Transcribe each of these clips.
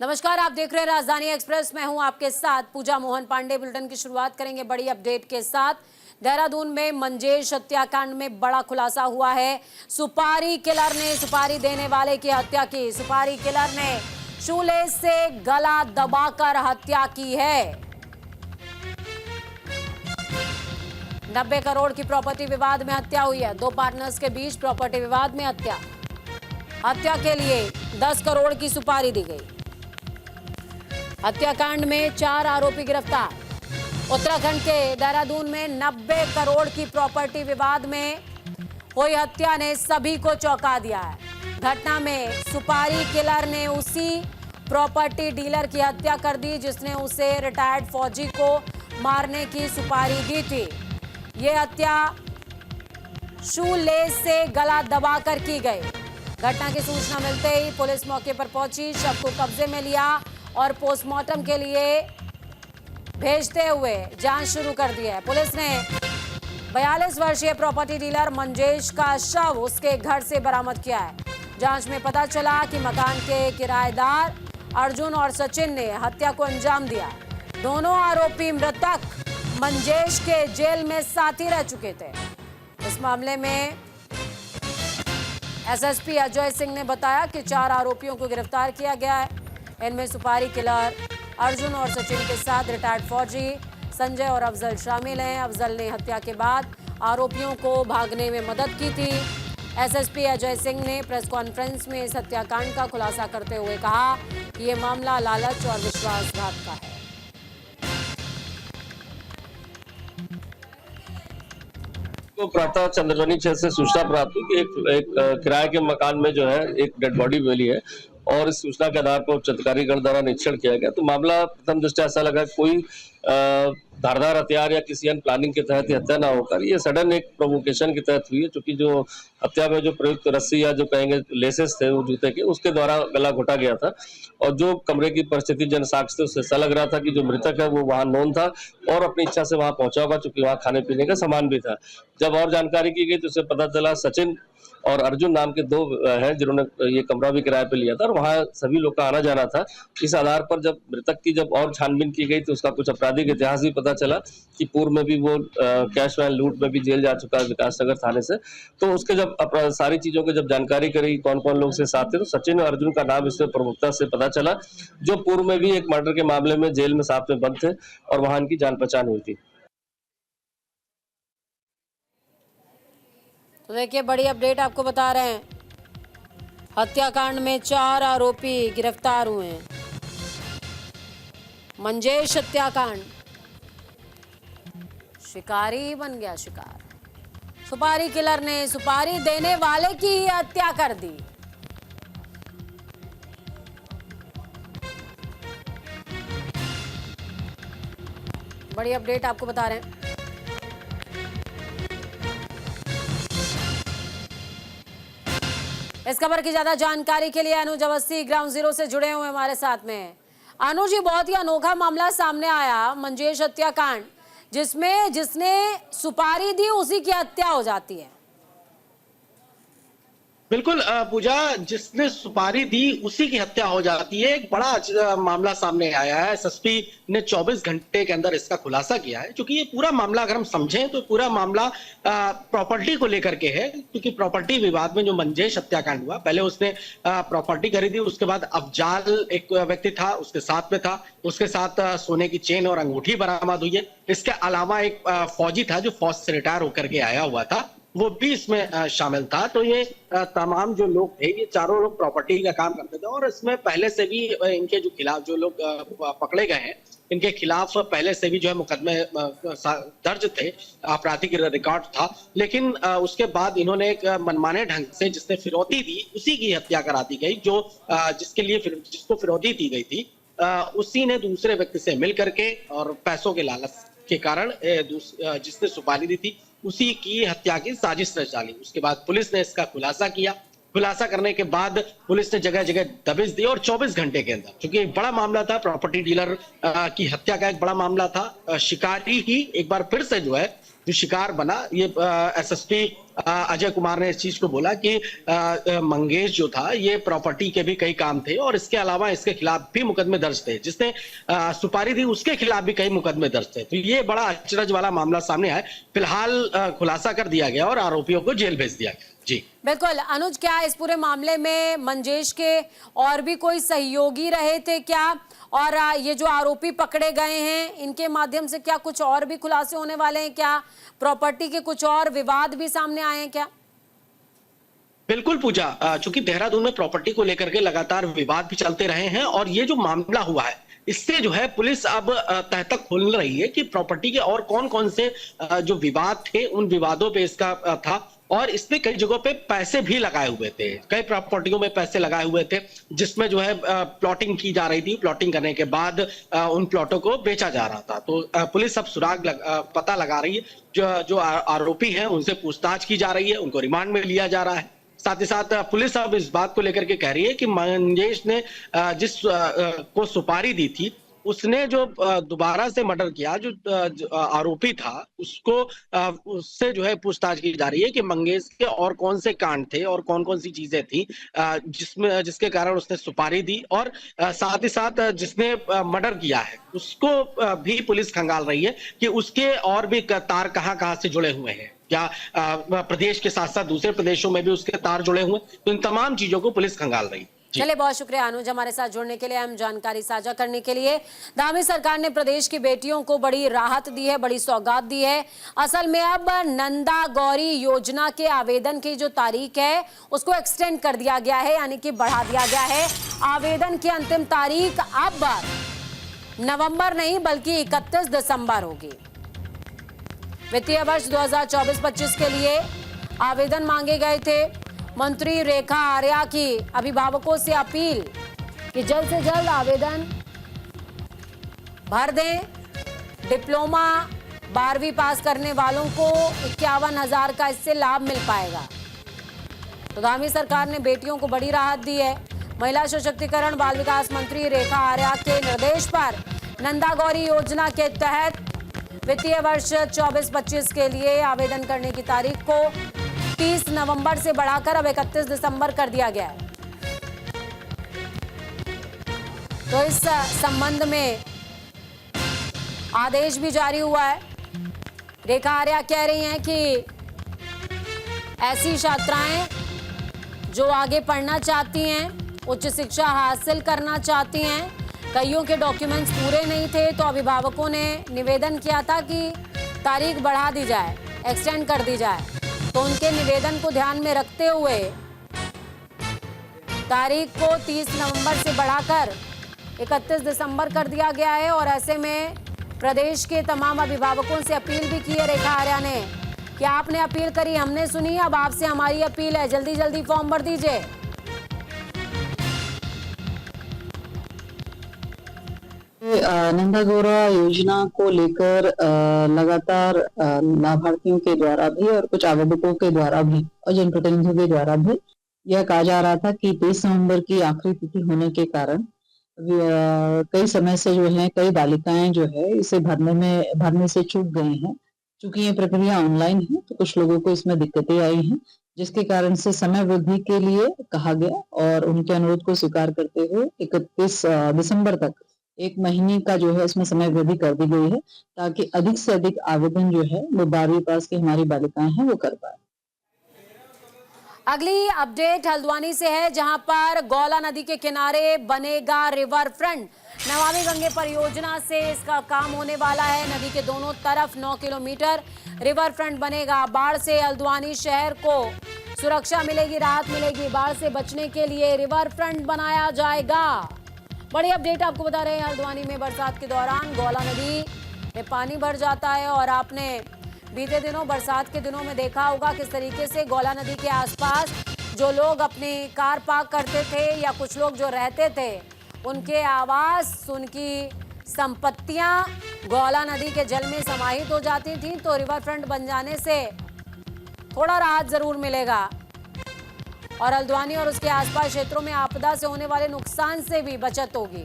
नमस्कार, आप देख रहे हैं राजधानी एक्सप्रेस। मैं हूं आपके साथ पूजा मोहन पांडे। बुलेटिन की शुरुआत करेंगे बड़ी अपडेट के साथ। देहरादून में मंजेश हत्याकांड में बड़ा खुलासा हुआ है। सुपारी किलर ने सुपारी देने वाले की हत्या की। सुपारी किलर ने शूलेस से गला दबाकर हत्या की है। 90 करोड़ की प्रॉपर्टी विवाद में हत्या हुई है। दो पार्टनर्स के बीच प्रॉपर्टी विवाद में हत्या। हत्या के लिए 10 करोड़ की सुपारी दी गई। हत्याकांड में 4 आरोपी गिरफ्तार। उत्तराखंड के देहरादून में 90 करोड़ की प्रॉपर्टी विवाद में हुई हत्या ने सभी को चौंका दिया है। घटना में सुपारी किलर ने उसी प्रॉपर्टी डीलर की हत्या कर दी जिसने उसे रिटायर्ड फौजी को मारने की सुपारी दी थी। ये हत्या शूलेस से गला दबाकर की गई। घटना की सूचना मिलते ही पुलिस मौके पर पहुंची, शव को कब्जे में लिया और पोस्टमार्टम के लिए भेजते हुए जांच शुरू कर दी है। पुलिस ने 42 वर्षीय प्रॉपर्टी डीलर मंजेश का शव उसके घर से बरामद किया है। जांच में पता चला कि मकान के किराएदार अर्जुन और सचिन ने हत्या को अंजाम दिया। दोनों आरोपी मृतक मंजेश के जेल में साथी रह चुके थे। इस मामले में एसएसपी अजय सिंह ने बताया कि 4 आरोपियों को गिरफ्तार किया गया है। इनमें सुपारी किलर अर्जुन और सचिन के साथ रिटायर्ड फौजी संजय और अफजल शामिल हैं। अफजल ने हत्या के बाद आरोपियों को भागने में मदद की थी। एसएसपी अजय सिंह ने प्रेस कॉन्फ्रेंस में इस हत्याकांड का खुलासा करते हुए कहा कि ये मामला लालच और विश्वासघात का है। तो प्रातः चंद्रवनी 6 से सूचना प्राप्त हुई कि एक किराए के मकान में जो है एक डेड बॉडी मिली है और इस सूचना के आधार पर उच्च अधिकारीगण द्वारा निरीक्षण किया गया। तो मामला प्रथम दृष्टया ऐसा लगा कोई धारदार हथियार या किसी अन्य प्लानिंग के तहत हत्या ना होकर ये सडन एक प्रोवोकेशन के तहत हुई है, क्योंकि जो हत्या में जो प्रयुक्त रस्सी या जो कहेंगे लेसेस थे वो जूते के, उसके द्वारा गला घोटा गया था। और जो कमरे की परिस्थिति जन साक्ष्य थे उससे ऐसा लग रहा था कि जो मृतक है वो वहां नोन था और अपनी इच्छा से वहां पहुंचा होगा, चूंकि वहां खाने पीने का सामान भी था। जब और जानकारी की गई तो उसे पता चला सचिन और अर्जुन नाम के 2 हैं जिन्होंने ये कमरा भी किराए पे लिया था और वहाँ सभी लोग का आना जाना था। इस आधार पर जब मृतक की जब और छानबीन की गई तो उसका कुछ आपराधिक इतिहास भी पता चला कि पूर्व में भी वो कैश वैन लूट में भी जेल जा चुका है विकासनगर थाने से। तो उसके जब सारी चीजों की जब जानकारी करी कौन कौन लोग से साथ थे तो सचिन और अर्जुन का नाम इसमें प्रमुखता से पता चला, जो पूर्व में भी एक मर्डर के मामले में जेल में साथ में बंद थे और वहां इनकी जान पहचान हुई थी। तो देखिए बड़ी अपडेट आपको बता रहे हैं। हत्याकांड में 4 आरोपी गिरफ्तार हुए हैं। मंजेश हत्याकांड शिकारी बन गया शिकार। सुपारी किलर ने सुपारी देने वाले की ही हत्या कर दी। बड़ी अपडेट आपको बता रहे हैं। इस खबर की ज्यादा जानकारी के लिए अनुज अवस्थी ग्राउंड जीरो से जुड़े हुए हमारे साथ में। अनुज जी, बहुत ही अनोखा मामला सामने आया मंजेश हत्याकांड, जिसमें जिसने सुपारी दी उसी की हत्या हो जाती है। बिल्कुल पूजा, जिसने सुपारी दी उसी की हत्या हो जाती है। एक बड़ा मामला सामने आया है। एसएसपी ने 24 घंटे के अंदर इसका खुलासा किया है, क्योंकि ये पूरा मामला अगर हम समझें तो पूरा मामला प्रॉपर्टी को लेकर के है। क्योंकि प्रॉपर्टी विवाद में जो मंजेश हत्याकांड हुआ, पहले उसने प्रॉपर्टी खरीदी, उसके बाद अफजाल एक व्यक्ति था उसके साथ में था, उसके साथ सोने की चेन और अंगूठी बरामद हुई है। इसके अलावा एक फौजी था जो फौज से रिटायर होकर के आया हुआ था, वो भी इसमें शामिल था। तो ये तमाम जो लोग थे, ये चारों लोग प्रॉपर्टी का काम करते थे और इसमें पहले से भी इनके जो खिलाफ जो लोग पकड़े गए हैं, इनके खिलाफ पहले से भी जो है मुकदमे दर्ज थे, आपराधिक रिकॉर्ड था। लेकिन उसके बाद इन्होंने एक मनमाने ढंग से जिसने फिरौती दी उसी की हत्या करा दी गई। जो जिसको फिरौती दी गई थी उसी ने दूसरे व्यक्ति से मिल करके और पैसों के लालच के कारण जिसने सुपारी दी थी उसी की हत्या की साजिश रच डाली। उसके बाद पुलिस ने इसका खुलासा किया। खुलासा करने के बाद पुलिस ने जगह जगह दबिश दी और 24 घंटे के अंदर, क्योंकि एक बड़ा मामला था, प्रॉपर्टी डीलर की हत्या का एक बड़ा मामला था, शिकारी ही एक बार फिर से जो है जो शिकार बना। ये एसएसपी अजय कुमार ने इस चीज को बोला कि मंगेश जो था ये प्रॉपर्टी के भी कई काम थे और इसके अलावा इसके खिलाफ भी मुकदमे दर्ज थे, जिसने सुपारी दी उसके खिलाफ भी कई मुकदमे दर्ज थे। तो ये बड़ा अचरज वाला मामला सामने आया। फिलहाल खुलासा कर दिया गया और आरोपियों को जेल भेज दिया गया। जी बिल्कुल अनुज, क्या इस पूरे मामले में मंगेश के और भी कोई सहयोगी रहे थे क्या, और ये जो आरोपी पकड़े गए हैं इनके माध्यम से क्या कुछ और भी खुलासे होने वाले हैं क्या? प्रॉपर्टी के कुछ और विवाद भी सामने आए हैं क्या? बिल्कुल पूजा, चूंकि देहरादून में प्रॉपर्टी को लेकर के लगातार विवाद भी चलते रहे हैं और ये जो मामला हुआ है इससे जो है पुलिस अब तह तक खोल रही है कि प्रॉपर्टी के और कौन कौन से जो विवाद थे उन विवादों पे इसका था, और इसमें कई जगहों पे पैसे भी लगाए हुए थे, कई प्रॉपर्टियों में पैसे लगाए हुए थे जिसमें जो है प्लॉटिंग की जा रही थी। प्लॉटिंग करने के बाद उन प्लॉटों को बेचा जा रहा था। तो पुलिस अब पता लगा रही है। जो आरोपी हैं उनसे पूछताछ की जा रही है, उनको रिमांड में लिया जा रहा है। साथ ही साथ पुलिस अब इस बात को लेकर के कह रही है कि मंगेश ने जिस को सुपारी दी थी उसने जो दोबारा से मर्डर किया, जो आरोपी था उसको उससे जो है पूछताछ की जा रही है कि मंगेश के और कौन से कांड थे और कौन कौन सी चीजें थी जिसके कारण उसने सुपारी दी, और साथ ही साथ जिसने मर्डर किया है उसको भी पुलिस खंगाल रही है कि उसके और भी तार कहां से जुड़े हुए हैं, क्या प्रदेश के साथ साथ दूसरे प्रदेशों में भी उसके तार जुड़े हुए। तो इन तमाम चीजों को पुलिस खंगाल रही है। चलिए, बहुत शुक्रिया अनुज हमारे साथ जुड़ने के लिए, हम जानकारी साझा करने के लिए। धामी सरकार ने प्रदेश की बेटियों को बड़ी राहत दी है, बड़ी सौगात दी है। असल में अब नंदा गौरी योजना के आवेदन की जो तारीख है उसको एक्सटेंड कर दिया गया है, यानी कि बढ़ा दिया गया है। आवेदन की अंतिम तारीख अब नवंबर नहीं बल्कि 31 दिसंबर होगी। वित्तीय वर्ष 2024-25 के लिए आवेदन मांगे गए थे। मंत्री रेखा आर्या की अभिभावकों से अपील कि जल्द से जल्द आवेदन भर दें। डिप्लोमा 12वीं पास करने वालों को 51,000 का इससे लाभ मिल पाएगा। तो धामी सरकार ने बेटियों को बड़ी राहत दी है। महिला सशक्तिकरण बाल विकास मंत्री रेखा आर्या के निर्देश पर नंदा गौरी योजना के तहत वित्तीय वर्ष 24-25 के लिए आवेदन करने की तारीख को 30 नवंबर से बढ़ाकर अब 31 दिसंबर कर दिया गया है। तो इस संबंध में आदेश भी जारी हुआ है। रेखा आर्या कह रही हैं कि ऐसी छात्राएं जो आगे पढ़ना चाहती हैं, उच्च शिक्षा हासिल करना चाहती हैं, कईयों के डॉक्यूमेंट्स पूरे नहीं थे, तो अभिभावकों ने निवेदन किया था कि तारीख बढ़ा दी जाए, एक्सटेंड कर दी जाए। तो उनके निवेदन को ध्यान में रखते हुए तारीख को 30 नवंबर से बढ़ाकर 31 दिसंबर कर दिया गया है। और ऐसे में प्रदेश के तमाम अभिभावकों से अपील भी की है रेखा आर्या ने कि आपने अपील करी, हमने सुनी, अब आपसे हमारी अपील है, जल्दी जल्दी फॉर्म भर दीजिए। नंदा गौरा योजना को लेकर लगातार लाभार्थियों के द्वारा भी और कुछ आवेदकों के द्वारा भी और जनप्रतिनिधियों के द्वारा भी यह कहा जा रहा था कि 23 नवंबर की आखिरी तिथि होने के कारण कई समय से जो है कई बालिकाएं जो है इसे भरने से चूक गई हैं। चूंकि ये प्रक्रिया ऑनलाइन है तो कुछ लोगों को इसमें दिक्कतें आई हैं, जिसके कारण से समय वृद्धि के लिए कहा गया और उनके अनुरोध को स्वीकार करते हुए 31 दिसंबर तक 1 महीने का जो है इसमें समय वृद्धि कर दी गई है, ताकि अधिक से अधिक आवेदन जो है वो 12वीं पास की हमारी बालिकाएं हैं वो कर पाए। अगली अपडेट हल्द्वानी से है, जहां पर गौला नदी के किनारे बनेगा रिवर फ्रंट। नमामि गंगे परियोजना से इसका काम होने वाला है। नदी के दोनों तरफ 9 किलोमीटर रिवर फ्रंट बनेगा। बाढ़ से हल्द्वानी शहर को सुरक्षा मिलेगी, राहत मिलेगी। बाढ़ से बचने के लिए रिवर फ्रंट बनाया जाएगा। बड़ी अपडेट आपको बता रहे हैं, हल्द्वानी में बरसात के दौरान गौला नदी में पानी भर जाता है और आपने बीते दिनों बरसात के दिनों में देखा होगा किस तरीके से गौला नदी के आसपास जो लोग अपनी कार पार्क करते थे या कुछ लोग जो रहते थे, उनके आवास, उनकी संपत्तियां गौला नदी के जल में समाहित हो जाती थी। तो रिवर फ्रंट बन जाने से थोड़ा राहत जरूर मिलेगा और हल्द्वानी और उसके आसपास क्षेत्रों में आपदा से होने वाले नुकसान से भी बचत होगी।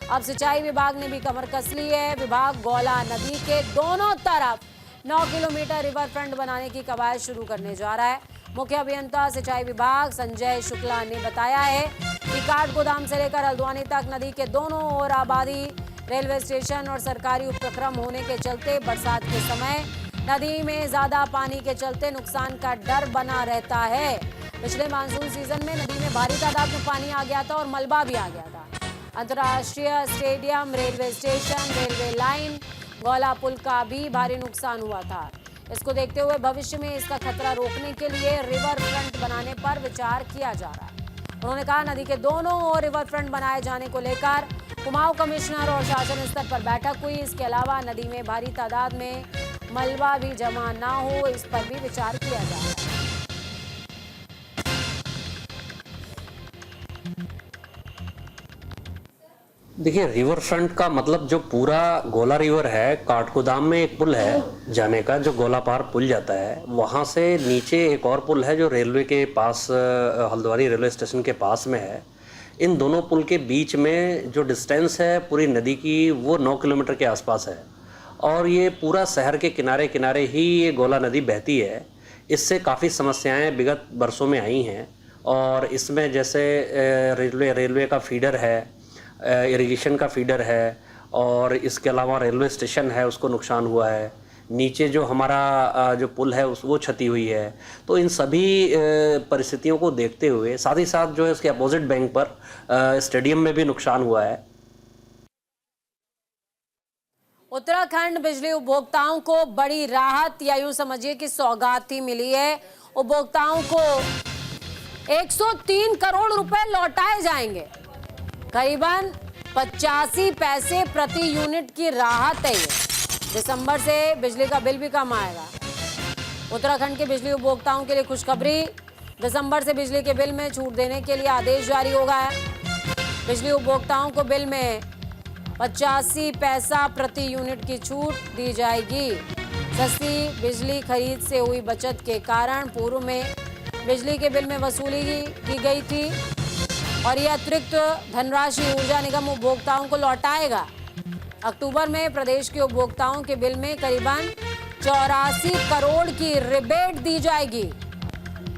अब सिंचाई विभाग ने भी कमर कस ली है। विभाग गौला नदी के दोनों तरफ 9 किलोमीटर रिवर फ्रंट बनाने की कवायद शुरू करने जा रहा है। मुख्य अभियंता सिंचाई विभाग संजय शुक्ला ने बताया है कि काठगोदाम से लेकर हल्द्वानी तक नदी के दोनों ओर आबादी, रेलवे स्टेशन और सरकारी उपक्रम होने के चलते बरसात के समय नदी में ज्यादा पानी के चलते नुकसान का डर बना रहता है। पिछले मानसून सीजन में नदी में भारी तादाद में पानी आ गया था और मलबा भी आ गया था। अंतर्राष्ट्रीय stadium, railway station, railway line, Gaula पुल का भी भारी नुकसान हुआ था। इसको देखते हुए भविष्य में इसका खतरा रोकने के लिए रिवर फ्रंट बनाने पर विचार किया जा रहा है। उन्होंने कहा नदी के दोनों ओर रिवर फ्रंट बनाए जाने को लेकर कुमाऊं कमिश्नर और शासन स्तर पर बैठक हुई। इसके अलावा नदी में भारी तादाद में मलबा भी जमा ना हो, इस पर भी विचार किया जा रहा है। देखिए, रिवर फ्रंट का मतलब जो पूरा गोला रिवर है, काठगोदाम में एक पुल है जाने का, जो गोलापार पुल जाता है, वहाँ से नीचे एक और पुल है जो रेलवे के पास, हल्द्वानी रेलवे स्टेशन के पास में है। इन दोनों पुल के बीच में जो डिस्टेंस है पूरी नदी की, वो 9 किलोमीटर के आसपास है और ये पूरा शहर के किनारे किनारे ही ये गोला नदी बहती है। इससे काफ़ी समस्याएं विगत वर्षों में आई हैं और इसमें जैसे रेलवे का फीडर है, इरिगेशन का फीडर है और इसके अलावा रेलवे स्टेशन है, उसको नुकसान हुआ है। नीचे जो हमारा जो पुल है वो क्षति हुई है। तो इन सभी परिस्थितियों को देखते हुए साथ ही साथ जो है उसके अपोजिट बैंक पर स्टेडियम में भी नुकसान हुआ है। उत्तराखंड बिजली उपभोक्ताओं को बड़ी राहत या यूं समझिए कि सौगात ही मिली है। उपभोक्ताओं को 103 करोड़ रुपए लौटाए जाएंगे। करीबन 85 पैसे प्रति यूनिट की राहत है। ये दिसंबर से बिजली का बिल भी कम आएगा। उत्तराखंड के बिजली उपभोक्ताओं के लिए खुशखबरी, दिसंबर से बिजली के बिल में छूट देने के लिए आदेश जारी हो गया है। बिजली उपभोक्ताओं को बिल में 85 पैसा प्रति यूनिट की छूट दी जाएगी। सस्ती बिजली खरीद से हुई बचत के कारण पूर्व में बिजली के बिल में वसूली की गई थी और यह अतिरिक्त धनराशि ऊर्जा निगम उपभोक्ताओं को लौटाएगा। अक्टूबर में प्रदेश के उपभोक्ताओं के बिल में करीबन 84 करोड़ की रिबेट दी जाएगी।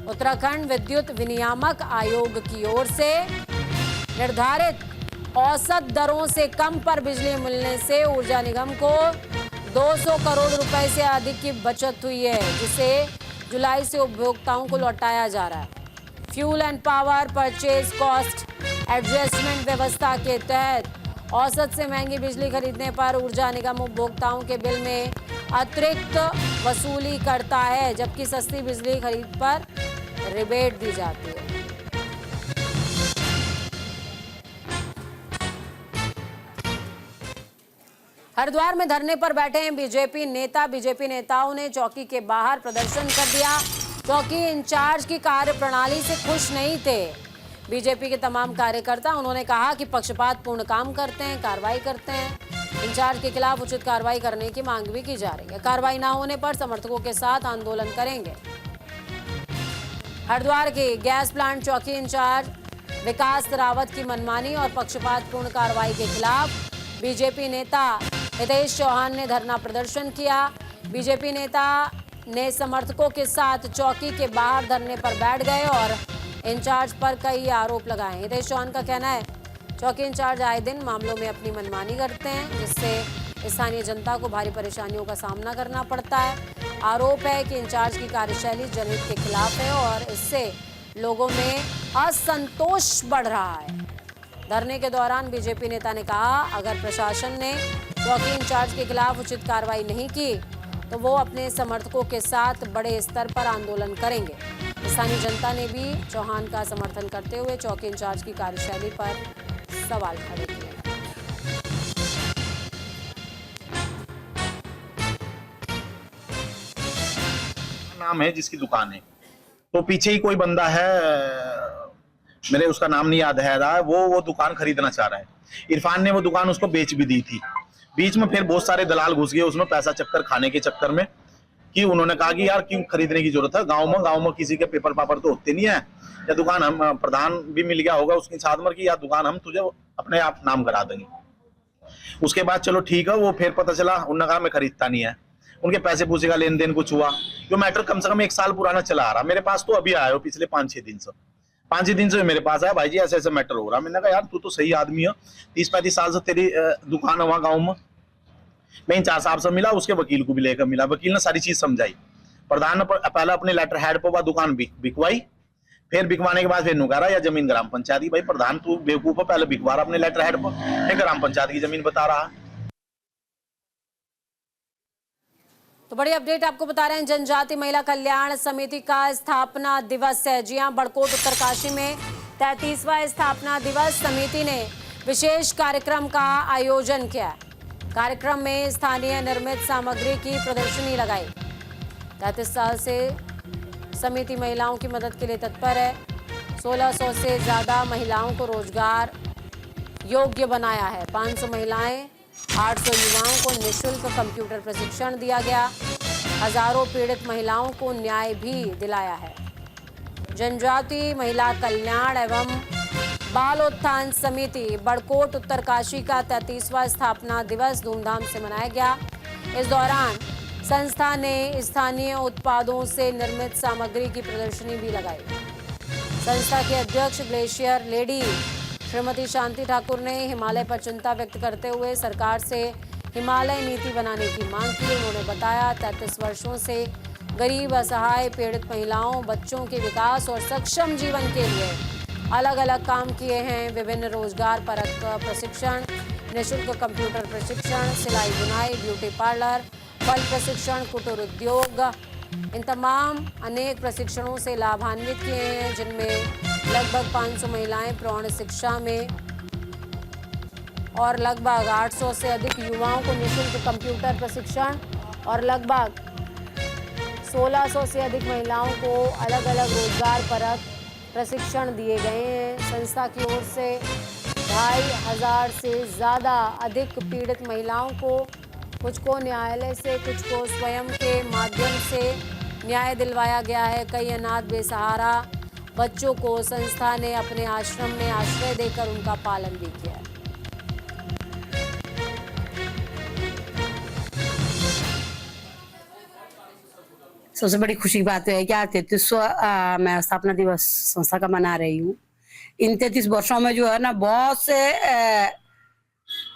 उत्तराखंड विद्युत विनियामक आयोग की ओर से निर्धारित औसत दरों से कम पर बिजली मिलने से ऊर्जा निगम को 200 करोड़ रुपए से अधिक की बचत हुई है, जिसे जुलाई से उपभोक्ताओं को लौटाया जा रहा है। Fuel and power purchase cost adjustment व्यवस्था के तहत औसत से महंगी बिजली खरीदने पर ऊर्जा निगम उपभोक्ताओं के बिल में अतिरिक्त वसूली करता है, जबकि सस्ती बिजली खरीद पर रिबेट दी जाती है। हरिद्वार में धरने पर बैठे हैं बीजेपी नेता। बीजेपी नेताओं ने चौकी के बाहर प्रदर्शन कर दिया। चौकी इंचार्ज की कार्यप्रणाली से खुश नहीं थे बीजेपी के तमाम कार्यकर्ता। उन्होंने कहा कि पक्षपात पूर्ण काम करते हैं, कार्रवाई करते हैं। इंचार्ज के खिलाफ उचित कार्रवाई करने की मांग भी की जा रही है। कार्रवाई न होने पर समर्थकों के साथ आंदोलन करेंगे। हरिद्वार के गैस प्लांट चौकी इंचार्ज विकास रावत की मनमानी और पक्षपात पूर्ण कार्रवाई के खिलाफ बीजेपी नेता हितेश चौहान ने धरना प्रदर्शन किया। बीजेपी नेता ने समर्थकों के साथ चौकी के बाहर धरने पर बैठ गए और इंचार्ज पर कई आरोप लगाए। हितेश चौहान का कहना है चौकी इंचार्ज आए दिन मामलों में अपनी मनमानी करते हैं, जिससे स्थानीय जनता को भारी परेशानियों का सामना करना पड़ता है। आरोप है कि इंचार्ज की कार्यशैली जनहित के खिलाफ है और इससे लोगों में असंतोष बढ़ रहा है। धरने के दौरान बीजेपी नेता ने कहा, अगर प्रशासन ने चौकी इंचार्ज के खिलाफ उचित कार्रवाई नहीं की तो वो अपने समर्थकों के साथ बड़े स्तर पर आंदोलन करेंगे। स्थानीय जनता ने भी चौहान का समर्थन करते हुए चौकी इंचार्ज की कार्यशैली पर सवाल खड़े किए। नाम है जिसकी दुकान है, तो पीछे ही कोई बंदा है, मेरे उसका नाम नहीं याद है रहा, वो दुकान खरीदना चाह रहा है। इरफान ने वो दुकान उसको बेच भी दी थी। बीच में फिर बहुत सारे दलाल घुस गए उसमें, पैसा चक्कर खाने के चक्कर में, कि उन्होंने कहा कि यार क्यों खरीदने की जरूरत है, गांव में किसी के पेपर पापर तो होते नहीं है, या दुकान हम प्रधान भी मिल गया होगा उसकी साथ में कि या दुकान हम तुझे अपने आप नाम करा देंगे। उसके बाद चलो ठीक है, वो फिर पता चला उन्होंने कहा मैं खरीदता नहीं है। उनके पैसे पूसे का लेन देन कुछ हुआ। जो मैटर कम से कम 1 साल पुराना चला आ रहा, मेरे पास तो अभी आया हो पिछले 5-6 दिन से। 5-6 दिन से मेरे पास आया, भाई जी ऐसे ऐसे मैटर हो रहा। मैंने कहा यार तू तो सही आदमी है, 30-35 साल से तेरी दुकान है वहाँ गाँव में। मैं इंचार्ज साहब से मिला, उसके वकील को भी लेकर मिला, वकील ने सारी चीज समझाई। प्रधान ने पहले अपने लेटर हेड पर वह दुकान बिकवाई, फिर बिकवाने के बाद फिर नुकारा या जमीन ग्राम पंचायत की। भाई प्रधान तू बेवकूफ है, पहले बिकवा रहा अपने लेटर हेड पर, ग्राम पंचायत की जमीन बता रहा। तो बड़ी अपडेट आपको बता रहे हैं, जनजाति महिला कल्याण समिति का स्थापना दिवस है। जी हां, बड़कोट उत्तरकाशी में 33वां स्थापना दिवस। समिति ने विशेष कार्यक्रम का आयोजन किया। कार्यक्रम में स्थानीय निर्मित सामग्री की प्रदर्शनी लगाई। 33 साल से समिति महिलाओं की मदद के लिए तत्पर है। 1600 से ज्यादा महिलाओं को रोजगार योग्य बनाया है। 500 महिलाएं, 800 युवाओं को निःशुल्क कंप्यूटर प्रशिक्षण दिया गया। हजारों पीड़ित महिलाओं को न्याय भी दिलाया है। जनजाति महिला कल्याण एवं बाल उत्थान समिति बड़कोट उत्तरकाशी का 33वां स्थापना दिवस धूमधाम से मनाया गया। इस दौरान संस्था ने स्थानीय उत्पादों से निर्मित सामग्री की प्रदर्शनी भी लगाई। संस्था के अध्यक्ष ग्लेशियर लेडी श्रीमती शांति ठाकुर ने हिमालय पर चिंता व्यक्त करते हुए सरकार से हिमालय नीति बनाने की मांग की। उन्होंने बताया 33 वर्षों से गरीब, असहाय, पीड़ित महिलाओं, बच्चों के विकास और सक्षम जीवन के लिए अलग अलग काम किए हैं। विभिन्न रोजगार परक प्रशिक्षण, निःशुल्क कंप्यूटर प्रशिक्षण, सिलाई बुनाई, ब्यूटी पार्लर, फल प्रशिक्षण, कुटीर उद्योग, इन तमाम अनेक प्रशिक्षणों से लाभान्वित किए हैं, जिनमें लगभग 500 महिलाएं प्रौढ़ शिक्षा में और लगभग 800 से अधिक युवाओं को निःशुल्क कंप्यूटर प्रशिक्षण और लगभग 1600 से अधिक महिलाओं को अलग अलग रोजगार परक प्रशिक्षण दिए गए हैं। संस्था की ओर से 2500 से ज़्यादा अधिक पीड़ित महिलाओं को, कुछ को न्यायालय से, कुछ को स्वयं के माध्यम से न्याय दिलवाया गया है। कई अनाथ बेसहारा बच्चों को संस्था ने अपने आश्रम में आश्रय देकर उनका पालन भी किया है। सबसे बड़ी खुशी की बात है कि आज 33वां मैं स्थापना दिवस संस्था का मना रही हूँ। इन 33 वर्षों में जो है ना, बहुत से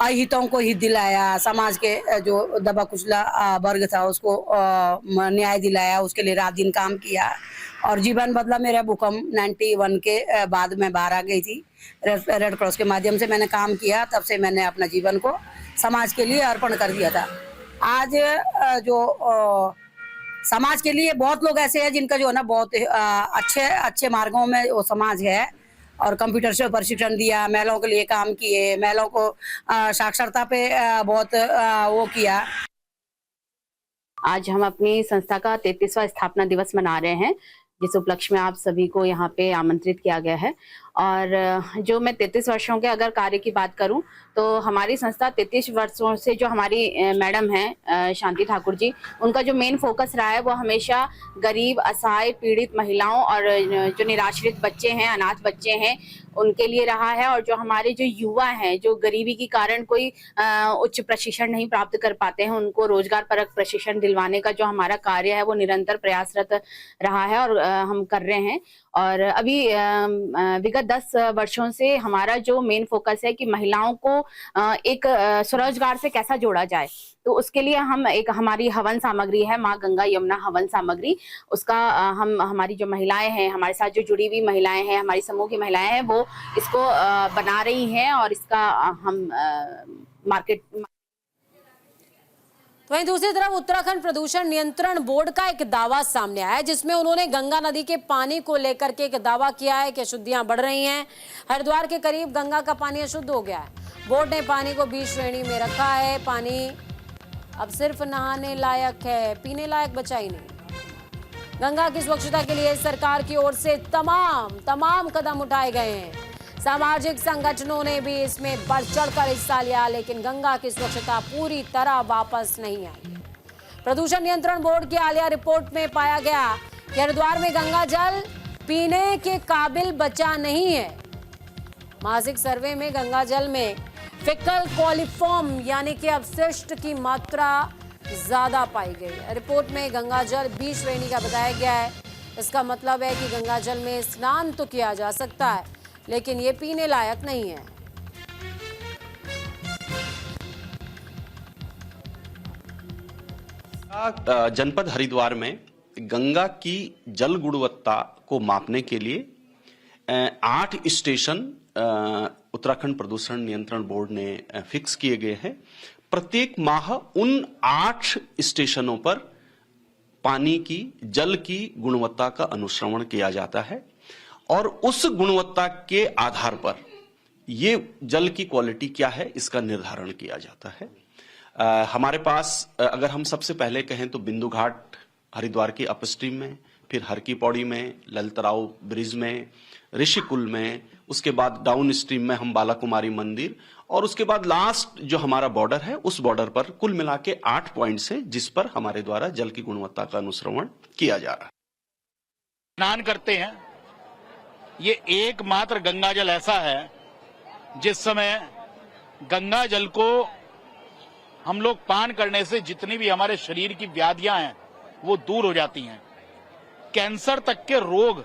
अहितों को हित दिलाया, समाज के जो दबा कुचला वर्ग था उसको न्याय दिलाया, उसके लिए रात दिन काम किया और जीवन बदला। मेरा भूकंप 91 के बाद मैं बाहर आ गई थी। रेड क्रॉस के माध्यम से मैंने काम किया, तब से मैंने अपना जीवन को समाज के लिए अर्पण कर दिया था। आज जो समाज के लिए बहुत लोग ऐसे हैं जिनका जो है ना बहुत अच्छे मार्गों में वो समाज है और कंप्यूटर से प्रशिक्षण दिया, महिलाओं के लिए काम किए, महिलाओं को साक्षरता पे बहुत वो किया। आज हम अपनी संस्था का 33वां स्थापना दिवस मना रहे हैं, जिस उपलक्ष्य में आप सभी को यहाँ पे आमंत्रित किया गया है। और जो मैं 33 वर्षों के अगर कार्य की बात करूं तो हमारी संस्था 33 वर्षों से जो हमारी मैडम हैं शांति ठाकुर जी, उनका जो मेन फोकस रहा है वो हमेशा गरीब, असहाय, पीड़ित महिलाओं और जो निराश्रित बच्चे हैं, अनाथ बच्चे हैं, उनके लिए रहा है। और जो हमारे जो युवा हैं जो गरीबी के कारण कोई उच्च प्रशिक्षण नहीं प्राप्त कर पाते हैं, उनको रोजगार परक प्रशिक्षण दिलवाने का जो हमारा कार्य है वो निरंतर प्रयासरत रहा है और हम कर रहे हैं। और अभी विगत 10 वर्षों से हमारा जो मेन फोकस है कि महिलाओं को एक स्वरोजगार से कैसा जोड़ा जाए, तो उसके लिए हम एक हमारी हवन सामग्री है, माँ गंगा यमुना हवन सामग्री, उसका हमारी जो महिलाएं हैं, हमारे साथ जो जुड़ी हुई महिलाएं हैं, हमारी समूह की महिलाएं हैं, वो इसको बना रही हैं और इसका हम मार्केट। वहीं दूसरी तरफ उत्तराखंड प्रदूषण नियंत्रण बोर्ड का एक दावा सामने आया है, जिसमें उन्होंने गंगा नदी के पानी को लेकर के एक दावा किया है कि अशुद्धियां बढ़ रही हैं। हरिद्वार के करीब गंगा का पानी अशुद्ध हो गया है। बोर्ड ने पानी को बी श्रेणी में रखा है। पानी अब सिर्फ नहाने लायक है, पीने लायक बचा ही नहीं। गंगा की स्वच्छता के लिए सरकार की ओर से तमाम कदम उठाए गए हैं। सामाजिक संगठनों ने भी इसमें बढ़ चढ़कर हिस्सा लिया, लेकिन गंगा की स्वच्छता पूरी तरह वापस नहीं आई। प्रदूषण नियंत्रण बोर्ड की हालिया रिपोर्ट में पाया गया कि हरिद्वार में गंगा जल पीने के काबिल बचा नहीं है। मासिक सर्वे में गंगा जल में फिकल कॉलीफॉर्म यानी कि अपशिष्ट की मात्रा ज्यादा पाई गई। रिपोर्ट में गंगाजल बी श्रेणी का बताया गया है। इसका मतलब है कि गंगाजल में स्नान तो किया जा सकता है, लेकिन ये पीने लायक नहीं है। जनपद हरिद्वार में गंगा की जल गुणवत्ता को मापने के लिए 8 स्टेशन उत्तराखंड प्रदूषण नियंत्रण बोर्ड ने फिक्स किए गए हैं। प्रत्येक माह उन 8 स्टेशनों पर पानी की जल की गुणवत्ता का अनुश्रवण किया जाता है और उस गुणवत्ता के आधार पर ये जल की क्वालिटी क्या है इसका निर्धारण किया जाता है। हमारे पास अगर हम सबसे पहले कहें तो बिंदु घाट हरिद्वार की अपस्ट्रीम में, फिर हर की पौड़ी में, ललितराव ब्रिज में, ऋषिकुल में, उसके बाद डाउन स्ट्रीम में हम बाला कुमारी मंदिर और उसके बाद लास्ट जो हमारा बॉर्डर है उस बॉर्डर पर कुल मिला के 8 पॉइंट्स हैं जिस पर हमारे द्वारा जल की गुणवत्ता का अनुश्रवण किया जा रहा है। स्नान करते हैं, ये एकमात्र गंगा जल ऐसा है जिस समय गंगा जल को हम लोग पान करने से जितनी भी हमारे शरीर की व्याधियां हैं वो दूर हो जाती हैं। कैंसर तक के रोग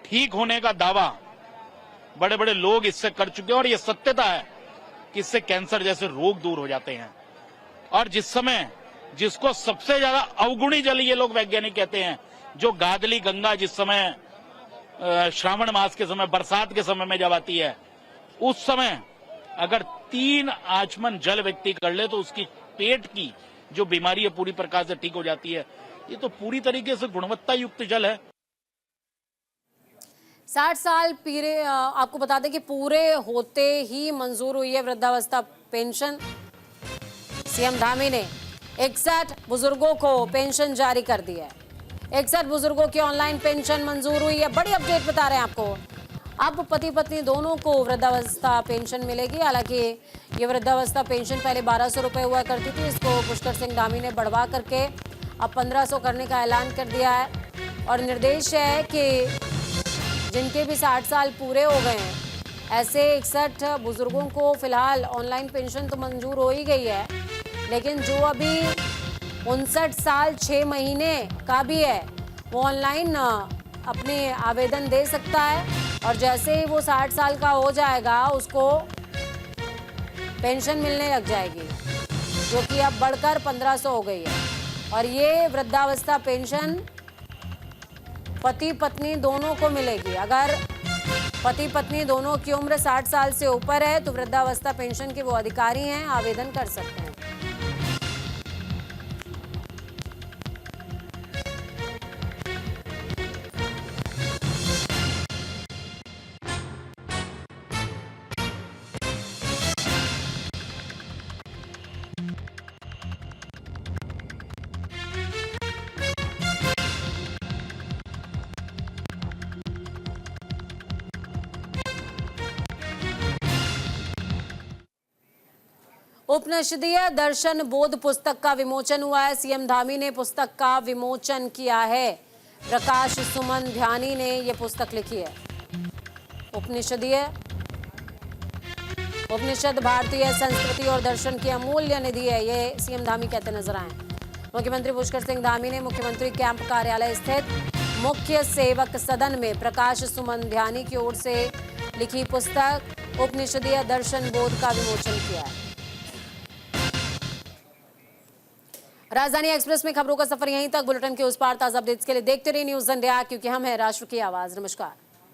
ठीक होने का दावा बड़े बड़े लोग इससे कर चुके हैं और ये सत्यता है कि इससे कैंसर जैसे रोग दूर हो जाते हैं। और जिस समय जिसको सबसे ज्यादा अवगुणी जल ये लोग वैज्ञानिक कहते हैं, जो गादली गंगा जिस समय श्रावण मास के समय, बरसात के समय में जब आती है, उस समय अगर 3 आचमन जल व्यक्ति कर ले तो उसकी पेट की जो बीमारी है पूरी प्रकार से ठीक हो जाती है। ये तो पूरी तरीके से गुणवत्ता युक्त जल है। 60 साल पीरे आपको बता दें कि पूरे होते ही मंजूर हुई है वृद्धावस्था पेंशन। सीएम धामी ने 61 बुजुर्गों को पेंशन जारी कर दी है। 61 बुजुर्गों की ऑनलाइन पेंशन मंजूर हुई है। बड़ी अपडेट बता रहे हैं आपको। अब पति पत्नी दोनों को वृद्धावस्था पेंशन मिलेगी। हालांकि ये वृद्धावस्था पेंशन पहले 1200 रुपये हुआ करती थी। इसको पुष्कर सिंह धामी ने बढ़वा करके अब 1500 करने का ऐलान कर दिया है और निर्देश है कि जिनके भी 60 साल पूरे हो गए हैं, ऐसे 61 बुजुर्गों को फिलहाल ऑनलाइन पेंशन तो मंजूर हो ही गई है, लेकिन जो अभी 59 साल 6 महीने का भी है वो ऑनलाइन अपने आवेदन दे सकता है और जैसे ही वो 60 साल का हो जाएगा उसको पेंशन मिलने लग जाएगी, जो कि अब बढ़कर 1500 हो गई है। और ये वृद्धावस्था पेंशन पति पत्नी दोनों को मिलेगी। अगर पति पत्नी दोनों की उम्र 60 साल से ऊपर है तो वृद्धावस्था पेंशन के वो अधिकारी हैं, आवेदन कर सकते हैं। उपनिषदीय दर्शन बोध पुस्तक का विमोचन हुआ है। सीएम धामी ने पुस्तक का विमोचन किया है। प्रकाश सुमन ध्यानी ने यह पुस्तक लिखी है। उपनिषद भारतीय संस्कृति और दर्शन की अमूल्य निधि है, ये सीएम धामी कहते नजर आए। मुख्यमंत्री पुष्कर सिंह धामी ने मुख्यमंत्री कैंप कार्यालय स्थित मुख्य सेवक सदन में प्रकाश सुमन ध्यानी की ओर से लिखी पुस्तक उपनिषदीय दर्शन बोध का विमोचन किया है। राजधानी एक्सप्रेस में खबरों का सफर यहीं तक। बुलेटिन के उस पार ताजा अपडेट्स के लिए देखते रहिए न्यूज़ इंडिया, क्योंकि हम हैं राष्ट्र की आवाज। नमस्कार।